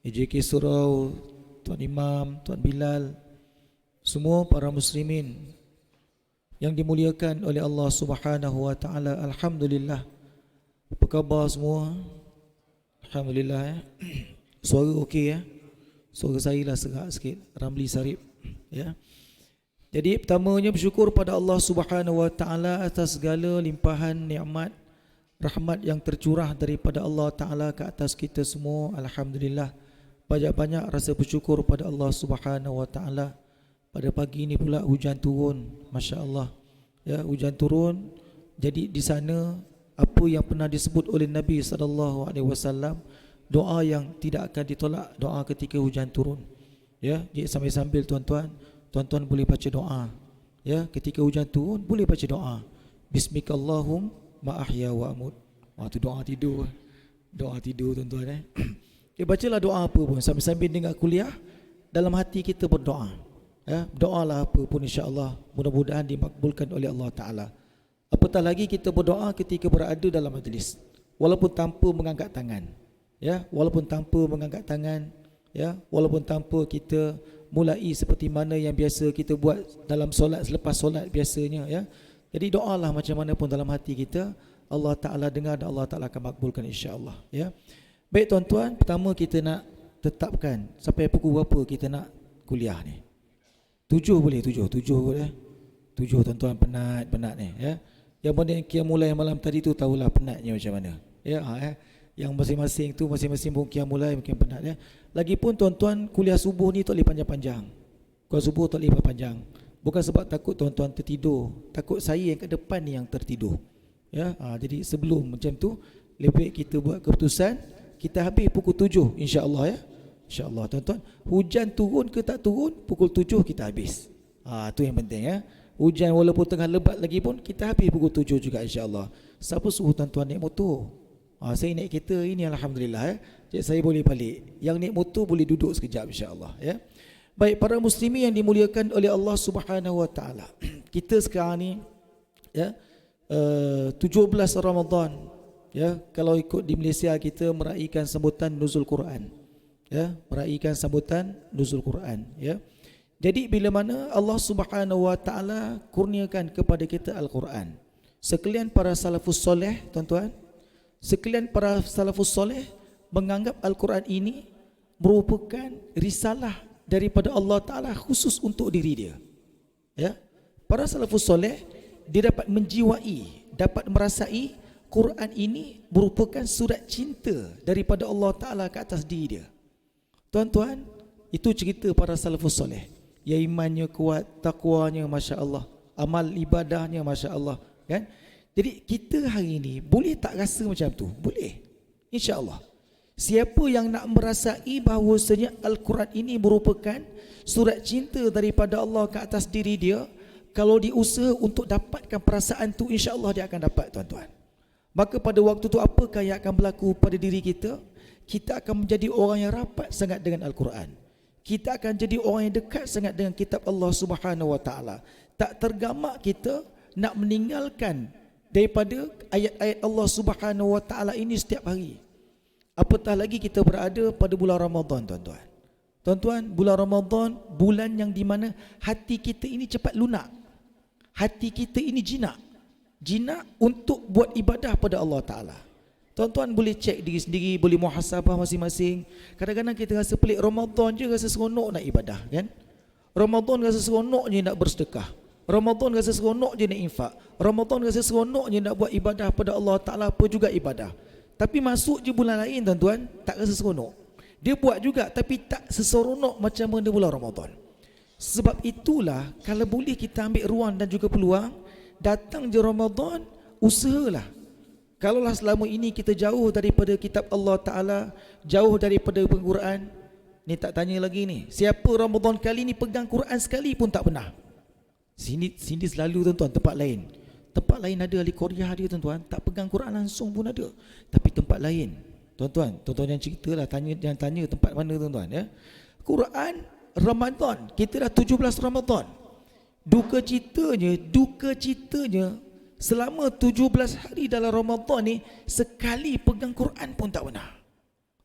EJK Surau, Tuan Imam, Tuan Bilal, semua para muslimin yang dimuliakan oleh Allah Subhanahu wa taala. Alhamdulillah. Apa khabar semua? Alhamdulillah ya. Suara okey ya. Suara saya lah serak sikit, Ramli Sarip ya. Jadi pertamanya bersyukur pada Allah Subhanahu wa taala atas segala limpahan nikmat rahmat yang tercurah daripada Allah taala ke atas kita semua. Alhamdulillah. Banyak-banyak rasa bersyukur pada Allah Subhanahu wa taala. Pada pagi ini pula hujan turun, masya-Allah. Ya, hujan turun. Jadi di sana apa yang pernah disebut oleh Nabi sallallahu alaihi wasallam, doa yang tidak akan ditolak, doa ketika hujan turun. Ya, jadi sambil-sambil tuan-tuan boleh baca doa. Ya, ketika hujan turun boleh baca doa. Bismikallahum ma ahya wa amut. Wah, tu doa tidur. Doa tidur tuan-tuan Okay, bacalah doa apa pun sambil-sambil dengar kuliah, dalam hati kita berdoa. Ya, doalah apa pun insya-Allah, mudah-mudahan dimakbulkan oleh Allah taala. Apatah lagi kita berdoa ketika berada dalam majlis, walaupun tanpa mengangkat tangan. Ya, walaupun tanpa mengangkat tangan, ya, walaupun tanpa kita mulai seperti mana yang biasa kita buat dalam solat, selepas solat biasanya ya. Jadi doalah macam mana pun dalam hati kita, Allah taala dengar dan Allah taala akan makbulkan insya-Allah ya. Baik tuan-tuan, pertama kita nak tetapkan sampai pukul berapa kita nak kuliah ni. 7 boleh, 7 boleh. 7 tuan-tuan, penat ni ya. Yang mana yang mulai malam tadi tu tahulah penatnya macam mana. Ya, yang masing-masing tu masing-masing mungkin mulai mungkin penat ya. Lagipun tuan-tuan, kuliah subuh ni tak boleh panjang-panjang. Kuliah subuh tak boleh panjang. Bukan sebab takut tuan-tuan tertidur, takut saya yang kat depan ni yang tertidur. Ya, jadi sebelum macam tu lebih baik kita buat keputusan kita habis pukul 7 insya-Allah ya. InsyaAllah tuan-tuan, hujan turun ke tak turun, pukul 7 kita habis. Tu yang penting ya. Hujan walaupun tengah lebat lagi pun kita habis pukul 7 juga insya-Allah. Siapa suruh tuan-tuan naik motor? Saya naik kereta ini alhamdulillah ya. Jadi saya boleh balik. Yang naik motor boleh duduk sekejap insya-Allah ya. Baik para muslimin yang dimuliakan oleh Allah Subhanahu wa taala. Kita sekarang ni ya 17 Ramadan. Ya, kalau ikut di Malaysia kita meraihkan sambutan nuzul Quran. Ya, meraihkan sambutan nuzul Quran ya. Jadi bila mana Allah Subhanahu wa taala kurniakan kepada kita Al-Quran, sekalian para salafus soleh tuan-tuan, sekalian para salafus soleh menganggap Al-Quran ini merupakan risalah daripada Allah taala khusus untuk diri dia. Ya. Para salafus soleh dia dapat menjiwai, dapat merasai Quran ini merupakan surat cinta daripada Allah taala ke atas diri dia. Tuan-tuan, itu cerita para salafus soleh. Ya, imannya kuat, takwanya masya-Allah, amal ibadahnya masya-Allah kan? Jadi kita hari ini boleh tak rasa macam tu? Boleh. Insya-Allah. Siapa yang nak merasai bahawasanya Al-Quran ini merupakan surat cinta daripada Allah ke atas diri dia, kalau dia usaha untuk dapatkan perasaan tu, insya-Allah dia akan dapat tuan-tuan. Maka pada waktu tu apakah yang akan berlaku pada diri kita? Kita akan menjadi orang yang rapat sangat dengan Al-Quran. Kita akan jadi orang yang dekat sangat dengan kitab Allah Subhanahu wa taala. Tak tergamak kita nak meninggalkan daripada ayat-ayat Allah Subhanahu wa taala ini setiap hari. Apatah lagi kita berada pada bulan Ramadan tuan-tuan. Tuan-tuan, bulan Ramadan bulan yang di mana hati kita ini cepat lunak. Hati kita ini jinak untuk buat ibadah pada Allah taala. Tuan-tuan boleh cek diri sendiri, boleh muhasabah masing-masing. Kadang-kadang kita rasa pelik, Ramadan je rasa seronok nak ibadah kan? Ramadan rasa seronok je nak bersedekah. Ramadan rasa seronok je nak infak. Ramadan rasa seronok je nak buat ibadah pada Allah taala, apa juga ibadah. Tapi masuk je bulan lain tuan-tuan, tak rasa seronok. Dia buat juga tapi tak seseronok macam mana bulan Ramadan. Sebab itulah kalau boleh kita ambil ruang dan juga peluang, datang je Ramadan, usahalah. Kalaulah selama ini kita jauh daripada kitab Allah Ta'ala, jauh daripada Al-Quran, ni tak tanya lagi ni, siapa Ramadan kali ni pegang Quran sekali pun tak pernah. Sini selalu tuan-tuan, tempat lain ada ahli Korea dia tuan-tuan, tak pegang Quran langsung pun ada. Tapi tempat lain, tuan-tuan yang ceritalah, jangan tanya tempat mana tuan-tuan ya. Quran Ramadan, kita dah 17 Ramadan. Duka citanya selama 17 hari dalam Ramadan ni sekali pegang Quran pun tak pernah.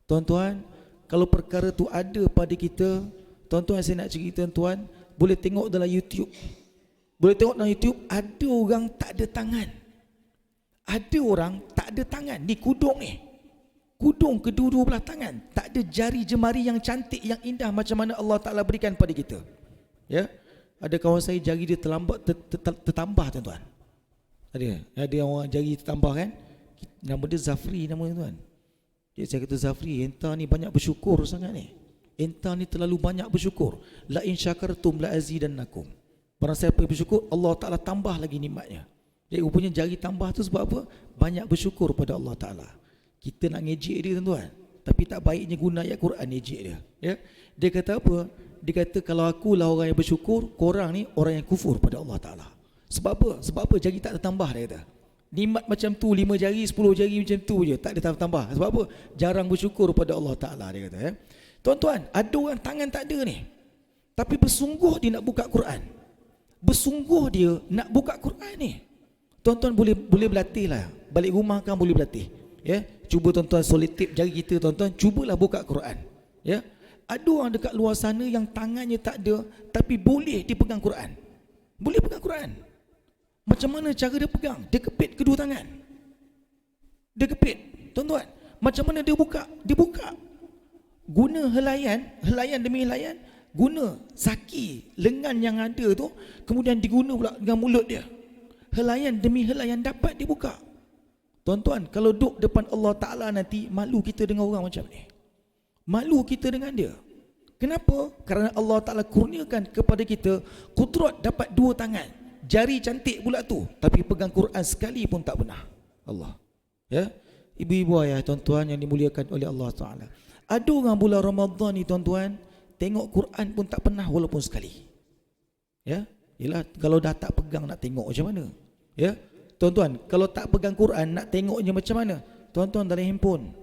Tuan-tuan, Kalau perkara tu ada pada kita, tuan-tuan saya nak cerita tuan, boleh tengok dalam YouTube. Boleh tengok dalam YouTube, ada orang tak ada tangan. Ada orang tak ada tangan. Ni kudung ni. Kudung kedua-dua belah tangan. Tak ada jari jemari yang cantik, yang indah macam mana Allah Ta'ala berikan pada kita. Ya, ada kawan saya jari dia tertambah tuan-tuan. Ada orang jari tertambah kan. Nama dia Zafri nama dia tuan. Jadi saya kata, Zafri, entah ni banyak bersyukur sangat ni. Entah ni terlalu banyak bersyukur. La in syakartum la azidannakum. Barang siapa bersyukur, Allah Ta'ala tambah lagi nikmatnya. Jadi rupanya jari tambah tu sebab apa? Banyak bersyukur pada Allah Ta'ala. Kita nak ngejek dia tuan-tuan, tapi tak baiknya guna ayat Quran ngejek dia. Ya? Dia kata apa? Dia kata kalau akulah orang yang bersyukur, korang ni orang yang kufur pada Allah Ta'ala. Sebab apa? Sebab apa jari tak tertambah, dia kata. Nikmat macam tu, 5 jari, 10 jari macam tu je, tak ada tambah. Sebab apa? Jarang bersyukur pada Allah Ta'ala, dia kata. Ya? Tuan-tuan, ada orang tangan tak ada ni, tapi bersungguh dia nak buka Quran. Bersungguh dia nak buka Quran ni. Tuan-tuan boleh berlatih lah. Balik rumah kan boleh berlatih. Ya, cuba tuan-tuan solitip jari kita tuan-tuan, cubalah buka Quran. Ya, ada orang dekat luar sana yang tangannya tak ada, tapi boleh dia pegang Quran. Boleh pegang Quran. Macam mana cara dia pegang? Dia kepit kedua tangan. Dia kepit, tuan-tuan. Macam mana dia buka? Dia buka. Guna helaian demi helaian, guna saki lengan yang ada tu, kemudian diguna pula dengan mulut dia. Helaian demi helaian dapat dia buka. Tuan-tuan, kalau duduk depan Allah Ta'ala nanti, malu kita dengan orang macam ni. Malu kita dengan dia. Kenapa? Kerana Allah Ta'ala kurniakan kepada kita kudrat dapat 2 tangan. Jari cantik pula tu, tapi pegang Quran sekali pun tak pernah. Allah. Ya, ibu-ibu ayah tuan-tuan yang dimuliakan oleh Allah Ta'ala. Ada orang bulan Ramadan ni tuan-tuan, tengok Quran pun tak pernah walaupun sekali. Ya, yelah, kalau dah tak pegang nak tengok macam mana? Ya, tuan-tuan, kalau tak pegang Quran nak tengoknya macam mana? Tuan-tuan dalam handphone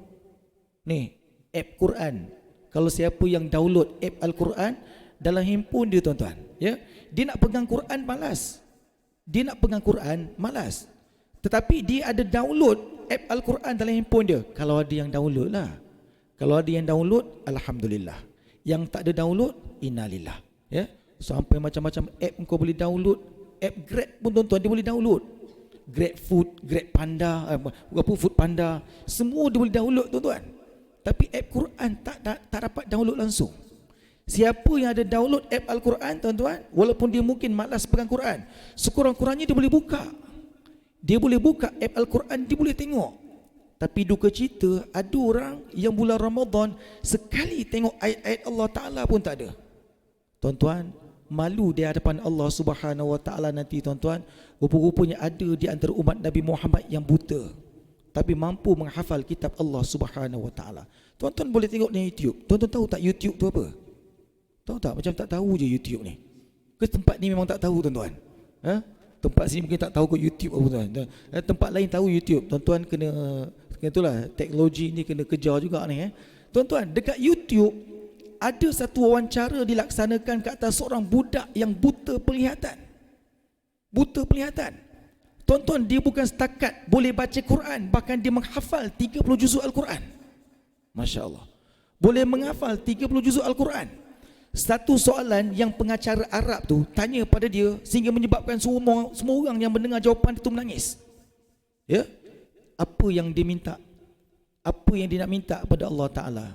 ni, app Quran. Kalau siapa yang download app Al-Quran dalam handphone dia tuan-tuan, ya, dia nak pegang Quran malas. Dia nak pegang Quran malas. Tetapi dia ada download app Al-Quran dalam handphone dia. Kalau ada yang download lah. Kalau ada yang download, alhamdulillah. Yang tak ada download, innalillah. Ya, sampai macam-macam app kau boleh download. App Grab pun tuan-tuan dia boleh download. Grab Food, Grab Panda, Food Panda, semua dia boleh download tuan-tuan. Tapi app Quran tak dapat download langsung. Siapa yang ada download app Al-Quran tuan-tuan, walaupun dia mungkin malas pegang Quran, sekurang-kurangnya dia boleh buka. Dia boleh buka app Al-Quran, dia boleh tengok. Tapi duka cita, ada orang yang bulan Ramadan sekali tengok ayat-ayat Allah Ta'ala pun tak ada. Tuan-tuan, malu di hadapan Allah Subhanahu Wa Ta'ala nanti tuan-tuan. Rupa-rupanya ada di antara umat Nabi Muhammad yang buta, tapi mampu menghafal kitab Allah Subhanahu Wa Ta'ala. Tuan-tuan boleh tengok di YouTube. Tuan-tuan tahu tak YouTube tu apa? Tahu tak? Macam tak tahu je YouTube ni. Ke tempat ni memang tak tahu tuan-tuan? Ha? Tempat sini mungkin tak tahu kot YouTube apa tuan. Tempat lain tahu YouTube. Tuan-tuan kena itulah, teknologi ni kena kejar juga ni. Tuan-tuan, dekat YouTube ada satu wawancara dilaksanakan ke atas seorang budak yang buta penglihatan. Buta penglihatan. Tuan-tuan, dia bukan setakat boleh baca Quran, bahkan dia menghafal 30 juzuk Al-Quran. Masya Allah. Boleh menghafal 30 juzuk Al-Quran. Satu soalan yang pengacara Arab tu tanya pada dia sehingga menyebabkan semua orang yang mendengar jawapan itu menangis. Ya? Apa yang dia minta? Apa yang dia nak minta pada Allah Ta'ala?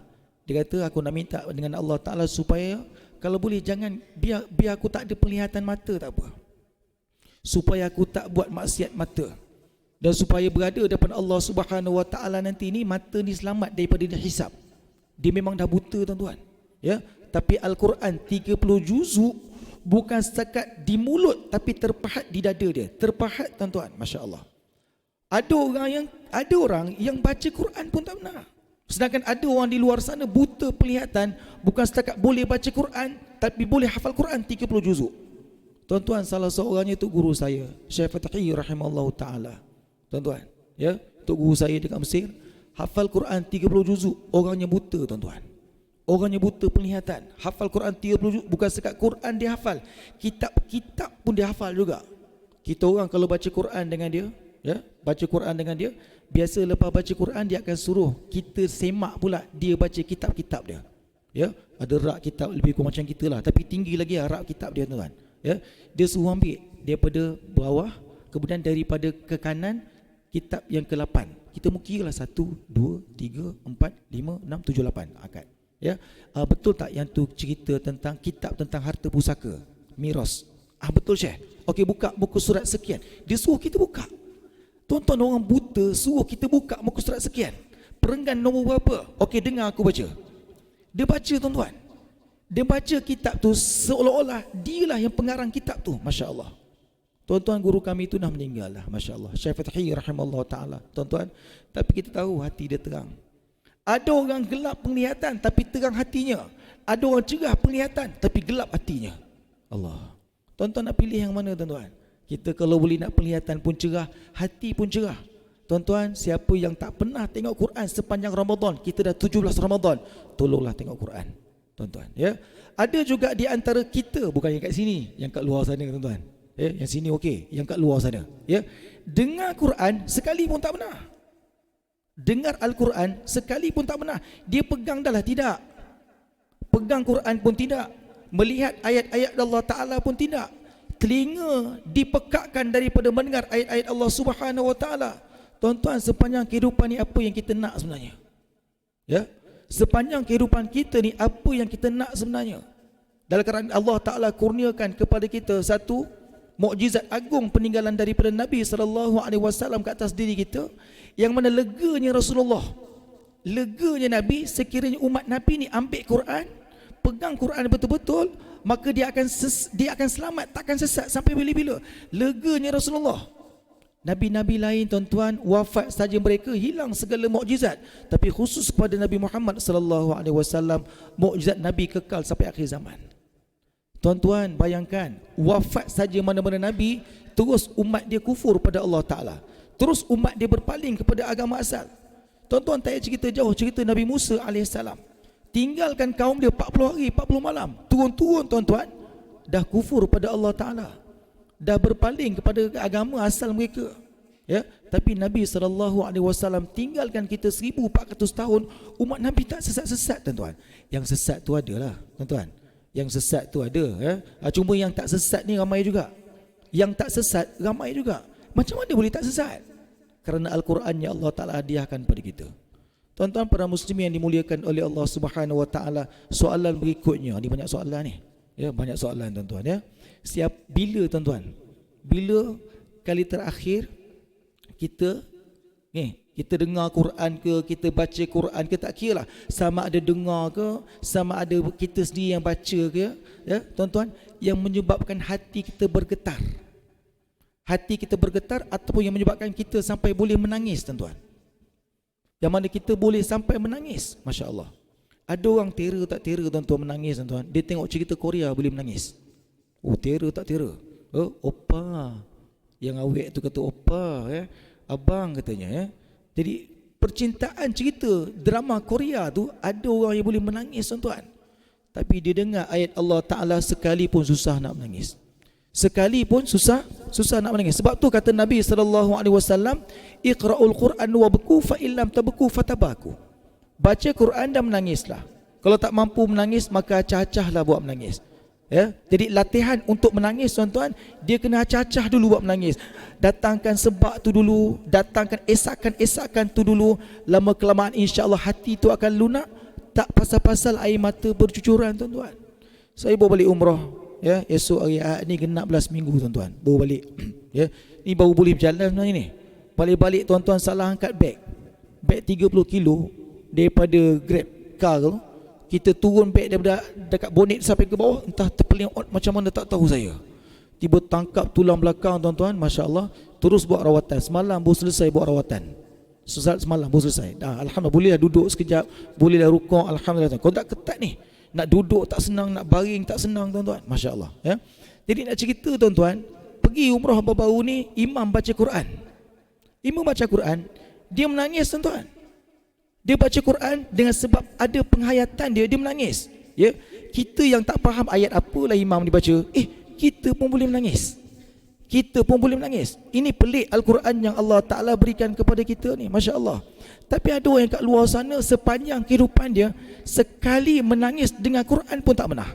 Dia kata, aku nak minta dengan Allah Ta'ala supaya kalau boleh jangan biar aku tak ada penglihatan mata, tak apa. Supaya aku tak buat maksiat mata. Dan supaya berada depan Allah Subhanahu Wa Ta'ala nanti ni, mata ni selamat daripada dihisap. Dia memang dah buta tuan-tuan. Ya? Tapi Al-Quran 30 juzuk bukan setakat di mulut, tapi terpahat di dada dia. Terpahat tuan-tuan. Masya Allah. Ada orang yang baca Quran pun tak pernah. Sedangkan ada orang di luar sana buta penglihatan, bukan setakat boleh baca Quran, tapi boleh hafal Quran 30 juzuk. Tuan-tuan, salah seorangnya tu guru saya, Syekh Fatih rahimahullah ta'ala. Tuan-tuan, ya, tu guru saya dekat Mesir, hafal Quran 30 juzuk, orangnya buta tuan-tuan. Orangnya buta penglihatan, hafal Quran 30 juzuk, bukan setakat Quran dia hafal, kitab-kitab pun dia hafal juga. Kita orang kalau baca Quran dengan dia, ya, baca Quran dengan dia, Biasa lepas baca Quran dia akan suruh kita semak pula dia baca kitab-kitab dia. Ya, ada rak kitab lebih kurang macam kita lah, tapi tinggi lagi rak kitab dia tuan. Ya, dia suruh ambil daripada bawah, kemudian daripada ke kanan kitab yang ke-8. Kita mukiralah 1 2 3 4 5 6 7 8 akad. Ya, betul tak yang tu cerita tentang kitab tentang harta pusaka, miras? Betul Syekh. Okey, buka buku surat sekian. Dia suruh kita buka. Tuan-tuan, orang buta suruh kita buka muka surat sekian. Perenggan nombor berapa? Okey, dengar aku baca. Dia baca tuan-tuan. Dia baca kitab tu seolah-olah dialah yang pengarang kitab tu. Masya Allah. Tuan-tuan, guru kami tu dah meninggal lah. Masya Allah. Syekh Fathi rahimahullah ta'ala. Tuan-tuan, tapi kita tahu hati dia terang. Ada orang gelap penglihatan tapi terang hatinya. Ada orang cerah penglihatan tapi gelap hatinya. Allah. Tuan-tuan nak pilih yang mana tuan-tuan? Kita kalau boleh nak penglihatan pun cerah, hati pun cerah. Tuan-tuan, siapa yang tak pernah tengok Quran sepanjang Ramadan, kita dah 17 Ramadan, tolonglah tengok Quran. Tuan-tuan, ya. Ada juga di antara kita, bukan yang kat sini, yang kat luar sana tuan-tuan. Ya, yang sini okey, yang kat luar sana, ya. Dengar Quran sekali pun tak pernah. Dengar Al-Quran sekali pun tak pernah. Dia pegang dah lah, tidak. Pegang Quran pun tidak. Melihat ayat-ayat Allah Ta'ala pun tidak. Telinga dipekakkan daripada mendengar ayat-ayat Allah Subhanahu Wa Ta'ala. Tuan-tuan, sepanjang kehidupan ni apa yang kita nak sebenarnya? Ya, sepanjang kehidupan kita ni apa yang kita nak sebenarnya? Dalam kerana Allah Ta'ala kurniakan kepada kita satu mukjizat agung peninggalan daripada Nabi SAW ke atas diri kita, yang mana leganya Rasulullah, leganya Nabi sekiranya umat Nabi ni ambil Quran, pegang Quran betul-betul, maka dia akan selamat, takkan sesat sampai bila-bila. Leganya Rasulullah. Nabi-nabi lain tuan-tuan, wafat saja mereka, hilang segala mukjizat, tapi khusus kepada Nabi Muhammad SAW, mukjizat Nabi kekal sampai akhir zaman. Tuan-tuan, bayangkan, wafat saja mana-mana Nabi, terus umat dia kufur pada Allah Ta'ala, terus umat dia berpaling kepada agama asal. Tuan-tuan, tak payah cerita jauh, cerita Nabi Musa AS, tinggalkan kaum dia 40 hari 40 malam, turun-turun tuan-tuan, dah kufur pada Allah Ta'ala, dah berpaling kepada agama asal mereka. Ya, tapi Nabi SAW tinggalkan kita 1400 tahun, umat Nabi tak sesat-sesat tuan-tuan. Yang sesat tu adalah tuan-tuan, yang sesat tu ada, ya. Cuma yang tak sesat ni ramai juga. Yang tak sesat ramai juga. Macam mana boleh tak sesat? Kerana Al-Quran yang Allah Ta'ala hadiahkan pada kita. Tuan-tuan, para muslimin yang dimuliakan oleh Allah Subhanahu Wa Ta'ala, soalan berikutnya, ni banyak soalan ni. Ya, banyak soalan tuan-tuan, ya. Bila tuan-tuan? Bila kali terakhir kita dengar Quran ke, kita baca Quran ke, tak kira lah sama ada dengar ke, sama ada kita sendiri yang baca ke, ya tuan-tuan, yang menyebabkan hati kita bergetar. Hati kita bergetar ataupun yang menyebabkan kita sampai boleh menangis tuan-tuan. Yang mana kita boleh sampai menangis. Masya Allah. Ada orang terror tak terror tuan-tuan menangis tuan-tuan. Dia tengok cerita Korea boleh menangis. Oh, terror tak terror? Oh, opa. Yang awet tu kata opa, ya. Abang katanya, ya. Jadi percintaan cerita drama Korea tu ada orang yang boleh menangis tuan-tuan. Tapi dia dengar ayat Allah Ta'ala sekalipun susah nak menangis. Sekalipun susah nak menangis. Sebab tu kata Nabi SAW, Iqra'ul Quran wa beku fa illam tabku fatabaku. Baca Quran dan menangislah. Kalau tak mampu menangis, maka acah-acahlah buat menangis. Ya, jadi latihan untuk menangis tuan-tuan, dia kena acah-acah dulu buat menangis. Datangkan sebab tu dulu, datangkan esakan tu dulu. Lama kelamaan insya-Allah hati tu akan lunak, tak pasal-pasal air mata bercucuran tuan-tuan. Saya baru balik umrah, ya, esok hari ni genap 16 minggu tuan-tuan, baru balik. Ya, ni baru boleh berjalan sebenarnya ni. Balik-balik tuan-tuan salah angkat beg 30 kilo daripada Grab car tu. Kita turun beg daripada dekat bonet sampai ke bawah, entah terpeliot macam mana tak tahu saya. Tiba tangkap tulang belakang tuan-tuan, masya-Allah, terus buat rawatan. Semalam baru selesai buat rawatan. Semalam baru selesai. Alhamdulillah, bolehlah duduk sekejap, bolehlah rukuk, alhamdulillah. Kalau tak ketat ni, nak duduk tak senang, nak baring tak senang tuan-tuan. Masya-Allah, ya. Jadi nak cerita tuan-tuan, pergi umrah baru-baru ni, imam baca Quran. Imam baca Quran, dia menangis tuan-tuan. Dia baca Quran dengan sebab ada penghayatan dia menangis. Ya, kita yang tak faham ayat apalah imam dibaca, kita pun boleh menangis. Kita pun boleh menangis. Ini pelik Al-Quran yang Allah Ta'ala berikan kepada kita ni, Masya Allah. Tapi ada orang yang kat luar sana sepanjang kehidupan dia, sekali menangis dengan Quran pun tak pernah.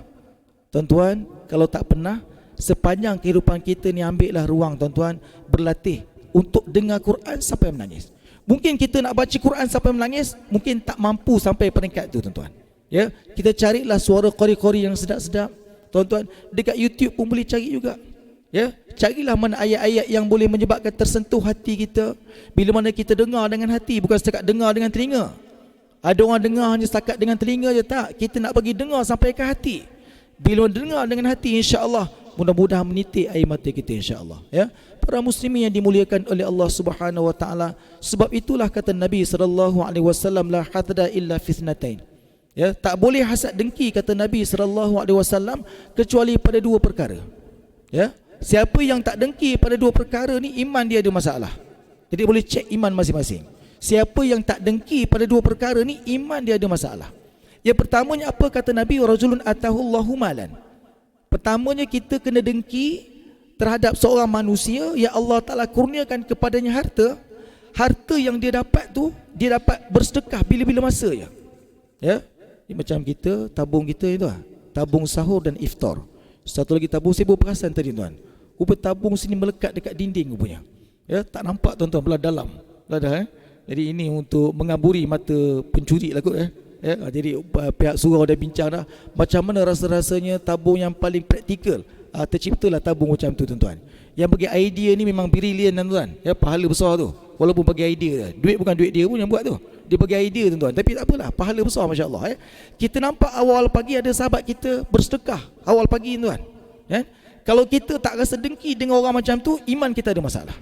Tuan-tuan, kalau tak pernah, sepanjang kehidupan kita ni ambillah ruang tuan-tuan, berlatih untuk dengar Quran sampai menangis. Mungkin kita nak baca Quran sampai menangis, mungkin tak mampu sampai peringkat tu tuan-tuan. Ya, kita carilah suara qari-qari yang sedap-sedap. Tuan-tuan, dekat YouTube pun boleh cari juga. Ya, carilah mana ayat-ayat yang boleh menyebabkan tersentuh hati kita. Bila mana kita dengar dengan hati, bukan setakat dengar dengan telinga. Ada orang dengar hanya setakat dengan telinga je, tak. Kita nak bagi dengar sampai ke hati. Bila dengar dengan hati, insya-Allah mudah-mudahan menitik air mata kita, insya-Allah. Ya, para muslimin yang dimuliakan oleh Allah Subhanahu wa taala, sebab itulah kata Nabi sallallahu alaihi wasallam, la hasada illa fitnatain. Ya, tak boleh hasad dengki kata Nabi sallallahu alaihi wasallam kecuali pada dua perkara. Ya, siapa yang tak dengki pada dua perkara ni, iman dia ada masalah. Jadi boleh cek iman masing-masing. Siapa yang tak dengki pada dua perkara ni, iman dia ada masalah. Yang pertamanya apa kata Nabi? Rajulun atahullahu malan. Pertamanya kita kena dengki terhadap seorang manusia yang Allah Ta'ala kurniakan kepadanya harta. Harta yang dia dapat tu, dia dapat bersedekah bila-bila masa je. Ya, macam kita, tabung kita itu lah, tabung sahur dan iftar. Satu lagi tabung, saya baru perasan tadi tuan, rupa tabung sini melekat dekat dinding rupanya. Ya, tak nampak tuan-tuan, belah dalam. Jadi ini untuk mengaburi mata pencuri lah kot. Ya, jadi pihak surau dah bincang dah macam mana rasa-rasanya tabung yang paling praktikal. Terciptalah tabung macam tu tuan-tuan. Yang bagi idea ni memang brilian tuan-tuan. Ya, pahala besar tu. Walaupun bagi idea, duit bukan duit dia pun yang buat tu. Dia bagi idea tuan-tuan. Tapi tak apalah, pahala besar masya-Allah. Kita nampak awal pagi ada sahabat kita bersedekah awal pagi tuan. Ya? Kalau kita tak rasa dengki dengan orang macam tu, iman kita ada masalah.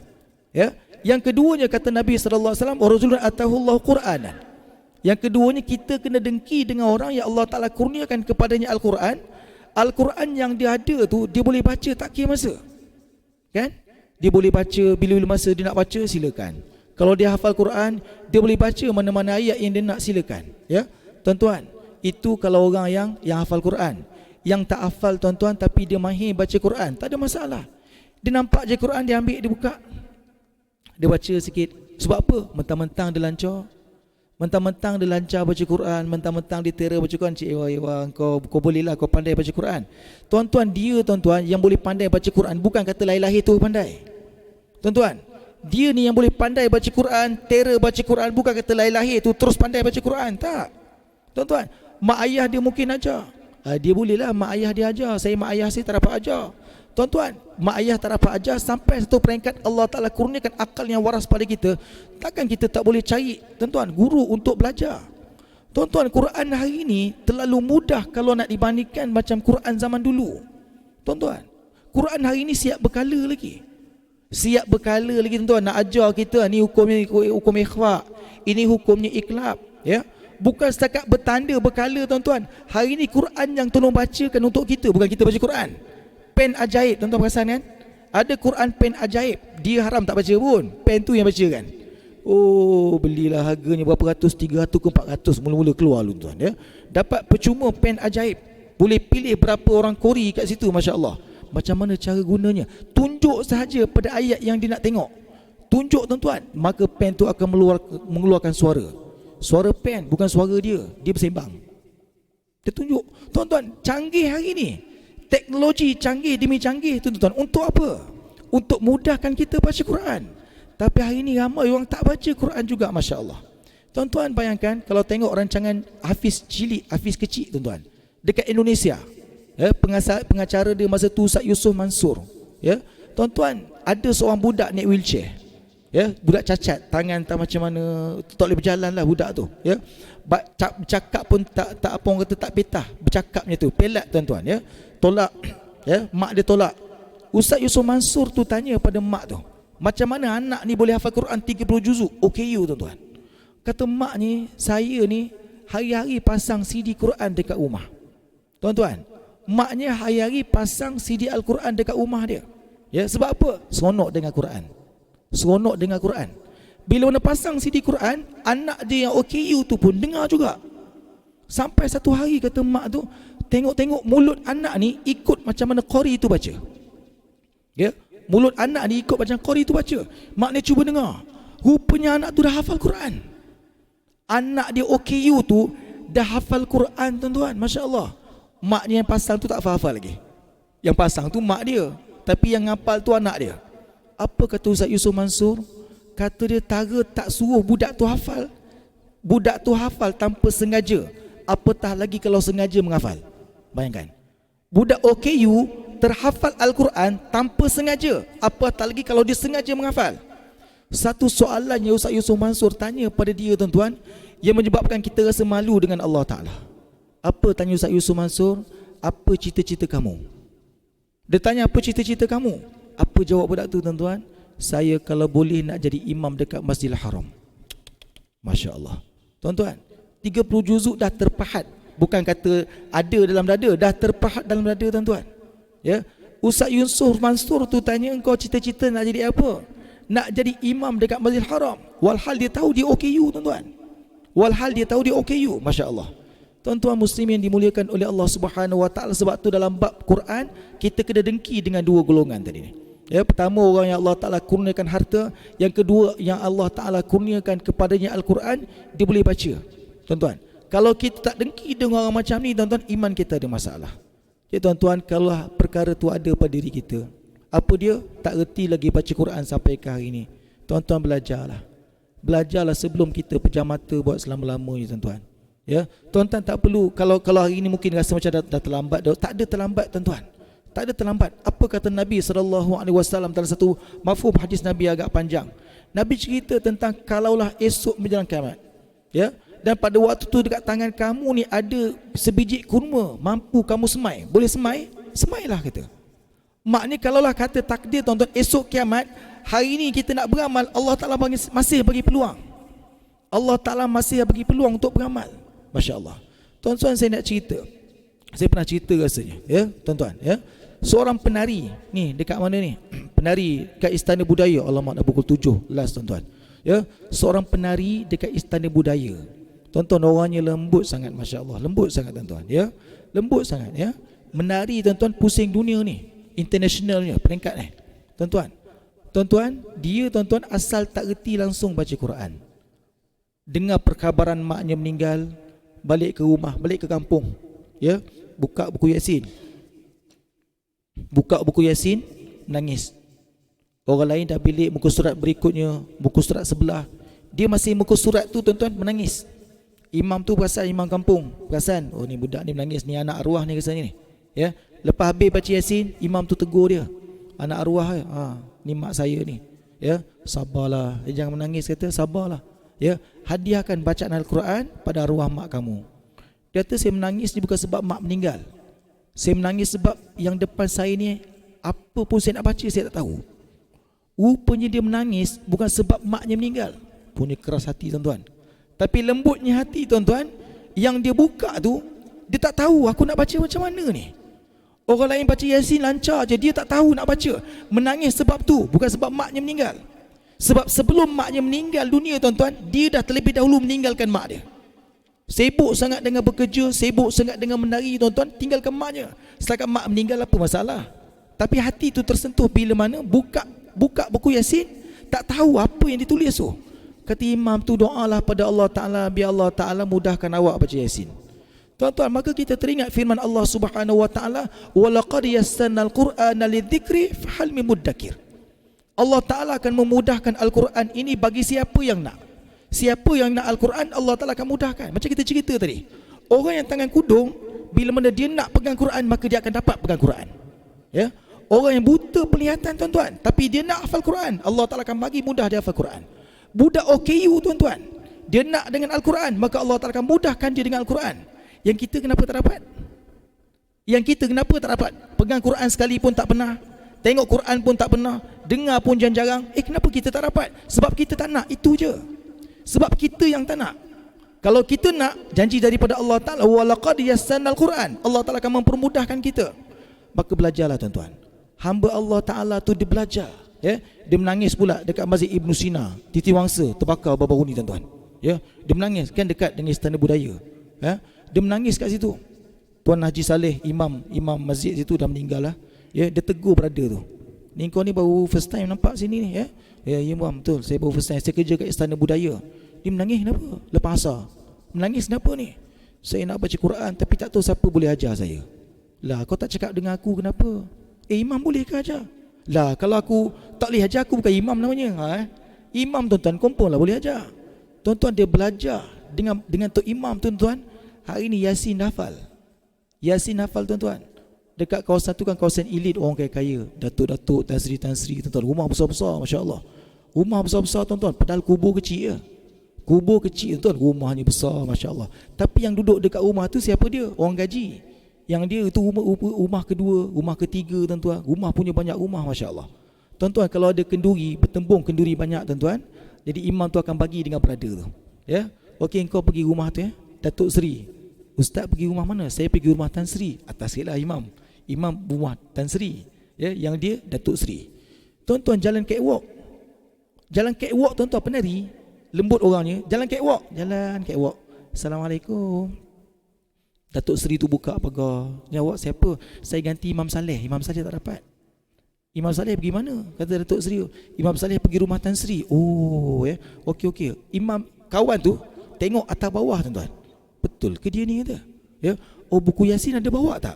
Ya? Yang keduanya kata Nabi sallallahu alaihi wasallam, "Rajulun atahullahu Qur'anan." Yang keduanya kita kena dengki dengan orang yang Allah Ta'ala kurniakan kepadanya Al-Quran. Al-Quran yang dia ada tu, dia boleh baca tak kira masa. Kan? Dia boleh baca bila-bila masa dia nak baca, silakan. Kalau dia hafal Quran, dia boleh baca mana-mana ayat yang dia nak, silakan. Ya, tuan-tuan, itu kalau orang yang hafal Quran. Yang tak hafal tuan-tuan tapi dia mahir baca Quran, tak ada masalah. Dia nampak je Quran, dia ambil, dia buka, dia baca sikit. Sebab apa? Mentang-mentang dia lancar. Mentang-mentang dia lancar baca Quran, mentang-mentang dia tera baca Quran, cik ewa, kau boleh lah, kau pandai baca Quran. Tuan-tuan, dia tuan-tuan yang boleh pandai baca Quran, bukan kata lahir-lahir tu pandai. Tuan-tuan, dia ni yang boleh pandai baca Quran, tera baca Quran, bukan kata lahir-lahir tu terus pandai baca Quran, tak. Tuan-tuan, mak ayah dia mungkin ajar. Dia boleh lah, mak ayah dia ajar. Saya mak ayah saya tak dapat ajar. Tuan-tuan, mak ayah tak dapat ajar, sampai satu peringkat Allah Ta'ala kurniakan akal yang waras pada kita. Takkan kita tak boleh cari, tuan-tuan, guru untuk belajar. Tuan-tuan, Quran hari ini terlalu mudah kalau nak dibandingkan macam Quran zaman dulu. Tuan-tuan, Quran hari ini siap berkala lagi. Siap berkala lagi tuan-tuan, nak ajar kita ni hukumnya hukum ikhfa, ini hukumnya iklab. Ya, bukan setakat bertanda berkala tuan-tuan. Hari ini Quran yang tolong bacakan untuk kita, bukan kita baca Quran. Pen ajaib, tuan-tuan perasan kan? Ada Quran pen ajaib, dia haram tak baca pun, pen tu yang baca kan. Oh, belilah harganya berapa ratus, 300 ke 400 mula-mula keluar tuan-tuan ya. Dapat percuma pen ajaib. Boleh pilih berapa orang kori kat situ, masya-Allah. Macam mana cara gunanya? Tunjuk sahaja pada ayat yang dia nak tengok. Tunjuk tuan-tuan, maka pen tu akan mengeluarkan suara. Suara pen, bukan suara dia, dia bersembang. Dia tunjuk. Tuan-tuan, canggih hari ni. Teknologi canggih demi canggih tuan-tuan. Untuk apa? Untuk mudahkan kita baca Quran. Tapi hari ni ramai orang tak baca Quran juga, masya-Allah. Tuan-tuan bayangkan kalau tengok rancangan Hafiz cilik, Hafiz kecil tuan-tuan, dekat Indonesia. Ya, pengacara dia masa tu Ustaz Yusof Mansur. Ya, tuan-tuan, ada seorang budak naik wheelchair. Ya, budak cacat, tangan tak macam mana, tak boleh berjalan lah budak tu. Ya, bercakap pun tak apa orang kata, tak petah bercakapnya tu, pelat tuan-tuan ya. Tolak, ya, mak dia tolak. Ustaz Yusof Mansur tu tanya pada mak tu, macam mana anak ni boleh hafal Quran 30 juzuk OKU tuan-tuan. Kata mak ni, saya ni hari-hari pasang CD Quran dekat rumah. Tuan-tuan, maknya hari-hari pasang CD Al-Quran dekat rumah dia. Ya, sebab apa? Seronok dengan Quran. Seronok dengan Quran. Bila mana pasang CD Quran, anak dia yang OKU tu pun dengar juga. Sampai satu hari kata mak tu, tengok-tengok mulut anak ni ikut macam mana qari tu baca. Ya, Mulut anak ni ikut bacaan qari tu baca. Mak ni cuba dengar. Rupanya anak tu dah hafal Quran. Anak dia OKU tu dah hafal Quran tuan-tuan. Masya Allah. Maknya yang pasang tu tak hafal lagi. Yang pasang tu mak dia, tapi yang ngapal tu anak dia. Apa kata Ustaz Yusof Mansur? Kata dia, Tara tak suruh budak tu hafal. Budak tu hafal tanpa sengaja. Apatah lagi kalau sengaja menghafal. Bayangkan. Budak OKU terhafal Al-Quran tanpa sengaja. Apatah lagi kalau dia sengaja menghafal. Satu soalan yang Ustaz Yusof Mansur tanya pada dia tuan-tuan, yang menyebabkan kita rasa malu dengan Allah Ta'ala. Apa tanya Ustaz Yusof Mansur? Apa cita-cita kamu? Dia tanya apa cita-cita kamu? Apa jawab budak tu tuan-tuan? Saya kalau boleh nak jadi imam dekat Masjidil Haram. Masya Allah. Tuan-tuan, 30 juzuk dah terpahat. Bukan kata ada dalam dada, dah terpahat dalam dada tuan-tuan. Ya, Ustaz Yusof Mansur tu tanya, engkau cita-cita nak jadi apa? Nak jadi imam dekat Masjidil Haram. Walhal dia tahu dia OKU tuan-tuan. Walhal dia tahu dia OKU. Masya Allah. Tuan-tuan muslimin yang dimuliakan oleh Allah Subhanahu Wa Taala, sebab tu dalam bab Quran kita kena dengki dengan dua golongan tadi ni. Ya, pertama orang yang Allah Taala kurniakan harta, yang kedua yang Allah Taala kurniakan kepadanya Al-Quran, dia boleh baca. Tuan-tuan, kalau kita tak dengki dengan orang macam ni tuan-tuan, iman kita ada masalah. Ya tuan-tuan, kalau perkara tu ada pada diri kita, apa dia? Tak reti lagi baca Quran sampai ke hari ni. Tuan-tuan belajarlah. Belajarlah sebelum kita pejam mata buat selama-lamanya tuan-tuan. Ya, tuan-tuan tak perlu, kalau hari ini mungkin rasa macam dah terlambat, tak ada terlambat tuan-tuan. Tak ada terlambat. Apa kata Nabi SAW dalam satu mafhum hadis Nabi agak panjang. Nabi cerita tentang kalaulah esok menjelang kiamat. Ya, dan pada waktu tu dekat tangan kamu ni ada sebiji kurma, mampu kamu semai. Boleh semai? Semailah kata. Maknanya kalaulah kata takdir tuan-tuan, esok kiamat, hari ni kita nak beramal, Allah Ta'ala masih bagi peluang. Allah Ta'ala masih bagi peluang untuk beramal. Masya Allah. Tuan-tuan, saya nak cerita. Saya pernah cerita rasanya, ya, tuan-tuan, ya. Seorang penari ni dekat mana ni? Penari dekat Istana Budaya. Alamak, dah pukul 7 last tuan-tuan. Ya, seorang penari dekat Istana Budaya. Tuan-tuan, orangnya lembut sangat, Masya Allah. Lembut sangat tuan-tuan, ya. Lembut sangat, ya. Menari tuan-tuan pusing dunia ni. Internationalnya peringkat ni. Tuan-tuan. Tuan-tuan, dia tuan-tuan asal tak reti langsung baca Quran. Dengar perkhabaran maknya meninggal, balik ke rumah, balik ke kampung, ya, buka buku Yasin. Buka buku Yasin, nangis. Orang lain dah pilih muka surat berikutnya, muka surat sebelah, dia masih muka surat tu tuan-tuan menangis. Imam tu perasan, imam kampung perasan, oh ni budak ni menangis, ni anak arwah ni rasanya ni. Ya, lepas habis baca Yasin, imam tu tegur dia, anak arwah, ni mak saya ni. Ya, sabarlah, jangan menangis, kata sabarlah. Ya, hadiahkan bacaan Al-Quran pada arwah mak kamu. Dia kata, saya menangis ni bukan sebab mak meninggal. Saya menangis sebab yang depan saya ni, apa pun saya nak baca saya tak tahu. Rupanya dia menangis bukan sebab maknya meninggal. Punya keras hati tuan-tuan. Tapi lembutnya hati tuan-tuan, yang dia buka tu, dia tak tahu aku nak baca macam mana ni. Orang lain baca Yasin lancar je, dia tak tahu nak baca. Menangis sebab tu, bukan sebab maknya meninggal. Sebab sebelum maknya meninggal dunia tuan-tuan, dia dah terlebih dahulu meninggalkan mak dia. Sibuk sangat dengan bekerja, sibuk sangat dengan menari tuan-tuan, tinggalkan maknya. Setakat mak meninggal, apa masalah? Tapi hati tu tersentuh bila mana buka buku Yasin, tak tahu apa yang ditulis tu. Kata imam tu, doalah pada Allah Ta'ala, biar Allah Ta'ala mudahkan awak baca Yasin. Tuan-tuan, maka kita teringat firman Allah Subhanahu Wa Ta'ala, walaqad yassarnal Qur'ana lidzikri fahal min muddakir. Allah Ta'ala akan memudahkan Al-Quran ini bagi siapa yang nak. Siapa yang nak Al-Quran, Allah Ta'ala akan mudahkan. Macam kita cerita tadi, orang yang tangan kudung, bila mana dia nak pegang Quran, maka dia akan dapat pegang Quran. Ya, orang yang buta penglihatan tuan-tuan, tapi dia nak hafal Quran, Allah Ta'ala akan bagi mudah dia hafal Quran. Budak OKU tuan-tuan, dia nak dengan Al-Quran, maka Allah Ta'ala akan mudahkan dia dengan Al-Quran. Yang kita kenapa tak dapat? Yang kita kenapa tak dapat? Pegang Quran sekali pun tak pernah, tengok Quran pun tak pernah, dengar pun jarang-jarang. Kenapa kita tak dapat? Sebab kita tak nak, itu je. Sebab kita yang tak nak. Kalau kita nak, janji daripada Allah Ta'ala, walaqad yassarnal Quran, Allah Ta'ala akan mempermudahkan kita. Maka belajarlah tuan-tuan. Hamba Allah Ta'ala tu dia belajar, ya? Dia menangis pula dekat Masjid Ibn Sina, Titi Wangsa terbakar baru-baru ni tuan-tuan, ya? Dia menangis kan dekat dengan Istana Budaya, ya? Dia menangis kat situ. Tuan Haji Saleh, imam masjid situ dah meninggal lah, ya? Dia tegur brother tu, Ni kau ni baru first time nampak sini ni ya. Ya Muam, betul. Saya baru first time. Saya kerja kat Istana Budaya. Dia menangis kenapa? Lepas asar. Menangis kenapa ni? Saya nak baca Quran tapi tak tahu siapa boleh ajar saya. Lah, kau tak cakap dengan aku kenapa? Imam boleh ke ajar? Lah, kalau aku tak boleh ajar, aku bukan imam namanya. Imam tuan-tuan, confirm lah boleh ajar. Tuan-tuan, dia belajar dengan Tok Imam tuan-tuan. Hari ni Yasin hafal. Yasin hafal tuan-tuan. Dekat kawasan tu kan kawasan elit orang kaya-kaya. Datuk-datuk, Tan Sri, tuan-tuan. Rumah besar-besar, masya-Allah. Rumah besar-besar tuan-tuan, padahal kubur kecil je. Kubur kecil tuan, rumahnya besar, masya-Allah. Tapi yang duduk dekat rumah tu siapa dia? Orang gaji. Yang dia itu rumah kedua, rumah ketiga tuan-tuan. Rumah punya banyak rumah, masya-Allah. Tuan-tuan, kalau ada kenduri, bertembung kenduri banyak tuan-tuan, jadi imam tu akan bagi dengan brother tu. Ya. Okey, kau pergi rumah tu ya. Datuk Seri. Ustaz pergi rumah mana? Saya pergi rumah Tan Sri. Atas sikitlah imam. Imam rumah Tan Sri. Ya, yang dia Datuk Sri. Tuan-tuan, jalan catwalk. Jalan catwalk tuan-tuan, penari. Lembut orangnya. Jalan catwalk. Jalan catwalk. Assalamualaikum. Datuk Seri tu buka pagar. Jawab, siapa? Saya ganti Imam Saleh. Imam Saleh tak dapat. Imam Saleh pergi mana? Kata Datuk Seri. Imam Saleh pergi rumah Tan Sri. Oh ya. Okey. Imam kawan tu tengok atas bawah tuan-tuan. Betul ke dia ni kata? Ya. Oh, buku Yasin ada bawa tak?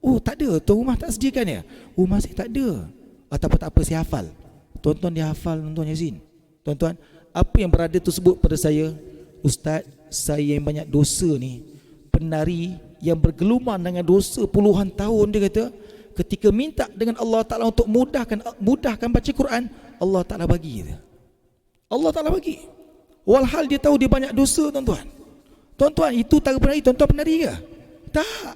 Oh, tak ada. Tuan rumah tak sediakan ya? Oh, masih tak ada. Tak apa, saya hafal. Tuan-tuan, dia hafal tuan-tuan Yasin. Tuan-tuan, apa yang berada tersebut pada saya? Ustaz, saya yang banyak dosa ni. Penari yang bergeluman dengan dosa puluhan tahun, dia kata, ketika minta dengan Allah Ta'ala untuk mudahkan baca Quran, Allah Ta'ala bagi dia. Allah Ta'ala bagi. Walhal dia tahu dia banyak dosa tuan-tuan. Tuan-tuan, itu tara penari. Tuan-tuan penari ke? Tak.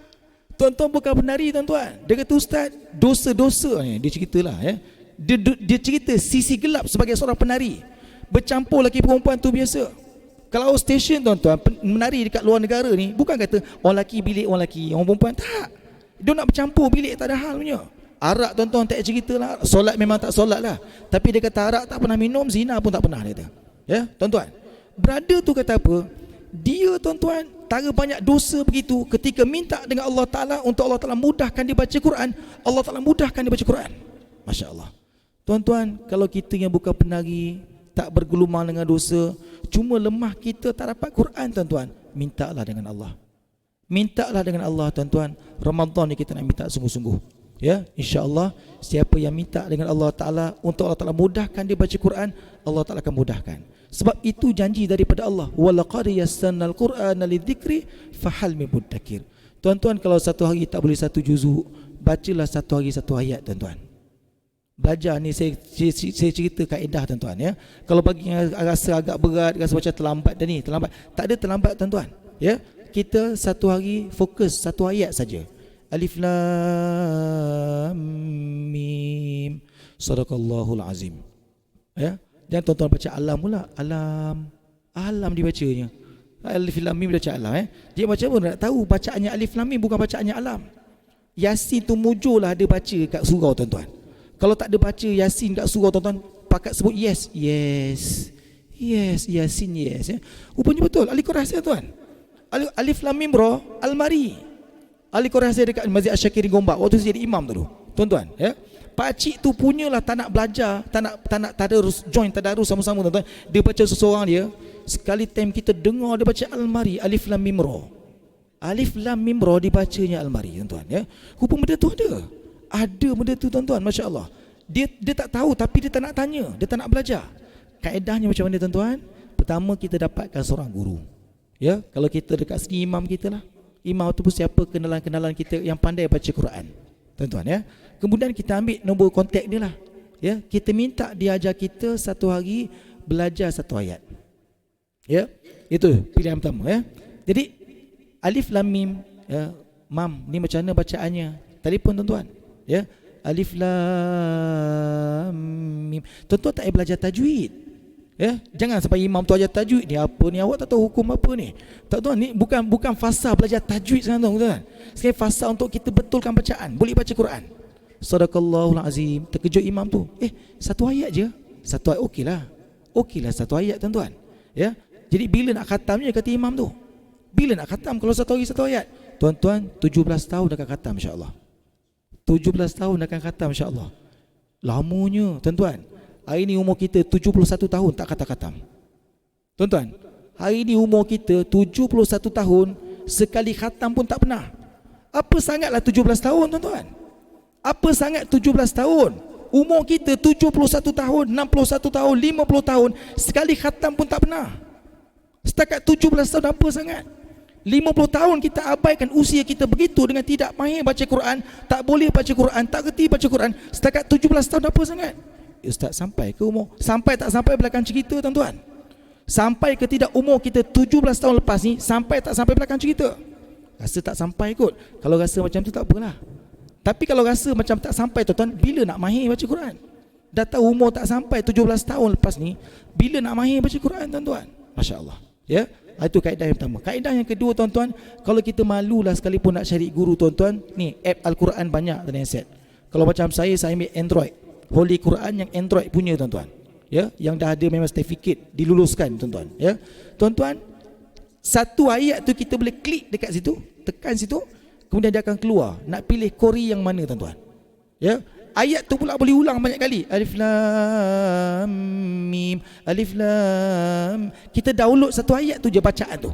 Tuan-tuan bukan penari tuan-tuan. Dia kata, Ustaz, dosa-dosa ni, dia ceritalah ya. Dia cerita sisi gelap sebagai seorang penari. Bercampur lelaki perempuan tu biasa. Kalau stesen tuan-tuan, menari dekat luar negara ni, bukan kata orang lelaki bilik orang lelaki, orang perempuan, tak. Dia nak bercampur bilik, tak ada hal punya. Arak tuan-tuan tak cerita lah. Solat memang tak solat lah. Tapi dia kata arak tak pernah minum, zina pun tak pernah, dia kata. Ya, tuan-tuan. Brother tu kata apa? Dia tuan-tuan, tara banyak dosa begitu, ketika minta dengan Allah Ta'ala untuk Allah Ta'ala mudahkan dia baca Quran, Allah Ta'ala mudahkan dia baca Quran. Masya Allah. Tuan-tuan, kalau kita yang bukan penari, tak bergelumang dengan dosa, cuma lemah kita tak dapat Quran tuan-tuan, mintalah dengan Allah. Mintalah dengan Allah tuan-tuan. Ramadan ni kita nak minta sungguh-sungguh. Ya, insya-Allah siapa yang minta dengan Allah Ta'ala untuk Allah Ta'ala mudahkan dia baca Quran, Allah Ta'ala akan mudahkan. Sebab itu janji daripada Allah. Walaqad yassarnal Qur'ana lidzikri fahal min muddakir. Tuan-tuan, kalau satu hari tak boleh satu juzuk, bacalah satu hari satu ayat tuan-tuan. Belajar ni saya cerita kaedah tuan-tuan ya. Kalau bagi yang rasa agak berat, rasa macam terlambat dah ni, terlambat. Tak ada terlambat tuan-tuan. Ya. Kita satu hari fokus satu ayat saja. Alif Lam Mim. Sadaqallahul Azim. Ya. Jangan tuan-tuan baca alam pula. Alam dibacanya. Alif Lam Mim baca alam Dia macam mana nak tahu bacaannya Alif Lam Mim bukan bacaannya alam. Yasin tu mujurlah dia baca kat surau tuan-tuan. Kalau tak ada baca Yasin kat surau tuan-tuan, pakat sebut yes, Yasin yes ya. Rupanya betul. Alif Rahsia tuan. Alif Lam Mim Ra Almari. Alif Rahsia dekat Masjid Asy-Syakiri Gombak waktu saya jadi imam tu tuan-tuan ya. Pakcik tu punyalah tak nak belajar, tak nak tadarus, join tadarus sama-sama tuan-tuan. Dia baca seseorang dia, sekali time kita dengar dia baca Almari, Alif Lam Mim Ra. Alif Lam Mim Ra dibacanya Almari tuan-tuan ya. Rupa benda tu ada. Ada benda tu tuan-tuan, masya-Allah. Dia tak tahu tapi dia tak nak tanya, dia tak nak belajar. Kaedahnya macam mana tuan-tuan? Pertama kita dapatkan seorang guru. Ya, kalau kita dekat sini imam kita lah. Imam tu pun siapa kenalan-kenalan kita yang pandai baca Quran. Tuan-tuan ya. Kemudian kita ambil nombor kontak dia lah. Ya, kita minta dia ajar kita satu hari belajar satu ayat. Ya, itu pilihan pertama ya. Jadi Alif Lam Mim ya, Mam, ni macam mana bacaannya? Telefon tuan-tuan. Ya, Alif Lam Mim. Tuan-tuan tak payah belajar tajwid. Ya, jangan sampai imam tu ajar tajwid ni apa ni, awak tak tahu hukum apa ni. Tak tahu ni bukan fasa belajar tajwid sekarang tuan-tuan. Sekarang fasa untuk kita betulkan bacaan, boleh baca Quran. Sadaqallahul Azim. Terkejut imam tu. Satu ayat je. Satu ayat okeylah. Okeylah satu ayat tuan-tuan. Ya. Jadi bila nak khatamnya kata imam tu? Bila nak khatam kalau satu hari satu ayat? Tuan-tuan, 17 tahun akan khatam insya-Allah. 17 tahun akan khatam insya-Allah. Lamanya tuan-tuan. Hari ni umur kita 71 tahun tak khatam. Tuan-tuan, hari ni umur kita 71 tahun, sekali khatam pun tak pernah. Apa sangatlah 17 tahun tuan-tuan? Apa sangat 17 tahun? Umur kita 71 tahun, 61 tahun, 50 tahun, sekali khatam pun tak pernah. Setakat 17 tahun apa sangat? 50 tahun kita abaikan usia kita begitu dengan tidak mahir baca Quran, tak boleh baca Quran, tak kerti baca Quran. Setakat 17 tahun apa sangat? Ustaz, sampai ke umur? Sampai tak sampai belakang cerita tuan-tuan? Sampai ke tidak umur kita 17 tahun lepas ni, sampai tak sampai belakang cerita? Rasa tak sampai kot. Kalau rasa macam tu tak apalah. Tapi kalau rasa macam tak sampai tuan-tuan, bila nak mahir baca Quran? Dah tahu umur tak sampai 17 tahun lepas ni, bila nak mahir baca Quran tuan-tuan? Masya Allah. Ya, itu kaedah yang pertama. Kaedah yang kedua tuan-tuan, kalau kita malulah sekalipun nak cari guru tuan-tuan, ni app Al-Quran banyak tuan set. Kalau macam saya ambil Android, Holy Quran yang Android punya tuan-tuan. Ya, yang dah ada memang sertifikat diluluskan tuan-tuan. Ya. Tuan-tuan, satu ayat tu kita boleh klik dekat situ, tekan situ, kemudian dia akan keluar nak pilih qori yang mana tuan-tuan. Ya. Ayat tu pula boleh ulang banyak kali. Alif lam mim, alif lam. Kita download satu ayat tu je bacaan tu.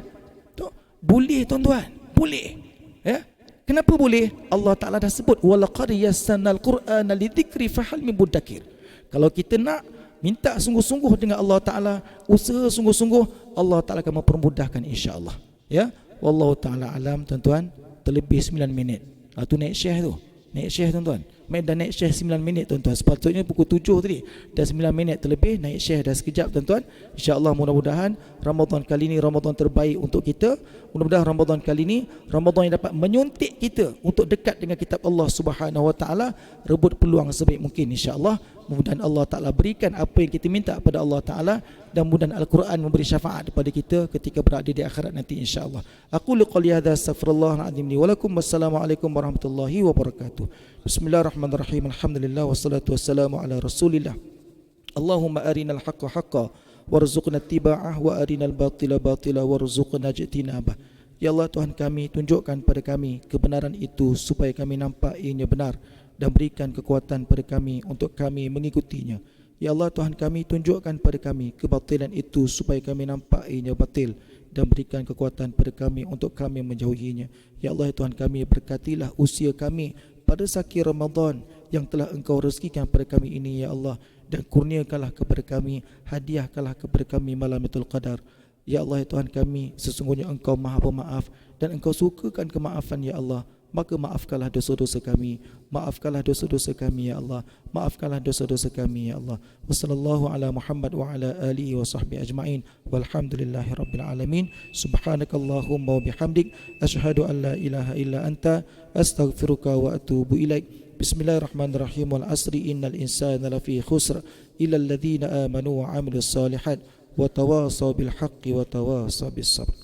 Boleh tuan-tuan, boleh. Ya. Kenapa boleh? Allah Taala dah sebut walaqad yassarnal qur'ana lidzikri fahal min muddakir. Kalau kita nak minta sungguh-sungguh dengan Allah Taala, usaha sungguh-sungguh, Allah Taala akan mempermudahkan insya-Allah. Ya. Wallahu taala alam tuan-tuan, terlebih 9 minit. Tu naik share tu. Naik share tuan-tuan. Dah naik share 9 minit tuan-tuan. Sepatutnya pukul 7 tadi. Dah 9 minit terlebih naik share dah sekejap tuan-tuan. InsyaAllah mudah-mudahan Ramadan kali ini Ramadan terbaik untuk kita. Mudah-mudahan Ramadan kali ini Ramadan yang dapat menyuntik kita untuk dekat dengan kitab Allah Subhanahu Wa Taala, rebut peluang sebaik mungkin insya-Allah. Mudah-mudahan Allah Taala berikan apa yang kita minta kepada Allah Taala, dan mudah-mudahan Al-Quran memberi syafaat kepada kita ketika berada di akhirat nanti insya-Allah. Aku qouli hadza astaghfirullahal azim li wa lakum. Wassalamualaikum warahmatullahi wabarakatuh. Bismillahirrahmanirrahim. Alhamdulillah wassalatu wassalamu ala Rasulillah. Allahumma arinal haqqa haqqan warzuqna ittiba'ah wa arinal batila batila warzuqna ijtinabah. Ya Allah Tuhan kami, tunjukkan pada kami kebenaran itu supaya kami nampak ianya benar, dan berikan kekuatan pada kami untuk kami mengikutinya. Ya Allah Tuhan kami, tunjukkan pada kami kebatilan itu supaya kami nampak ianya batil, dan berikan kekuatan pada kami untuk kami menjauhinya. Ya Allah Tuhan kami, berkatilah usia kami pada sakit Ramadan yang telah Engkau rezekikan pada kami ini ya Allah, dan kurniakanlah kepada kami, hadiahkanlah kepada kami Malailatul Qadar. Ya Allah Tuhan kami, sesungguhnya Engkau Maha Pemaaf dan Engkau sukakan kemaafan ya Allah. Maka maafkanlah dosa-dosa kami, maafkanlah dosa-dosa kami ya Allah, maafkanlah dosa-dosa kami ya Allah. Wassallallahu ala Muhammad wa ala alihi wa sahbihi ajma'in, walhamdulillahi rabbil alamin. Subhanakallahumma wa bihamdik, asyhadu an la ilaha illa anta, astaghfiruka wa atubu ilaik. Bismillahirrahmanirrahim. Wal asri innal insana lafi khusr illa alladhina amanu wa amilus salihat wa tawasaw bil haqqi wa tawasaw bis sabr.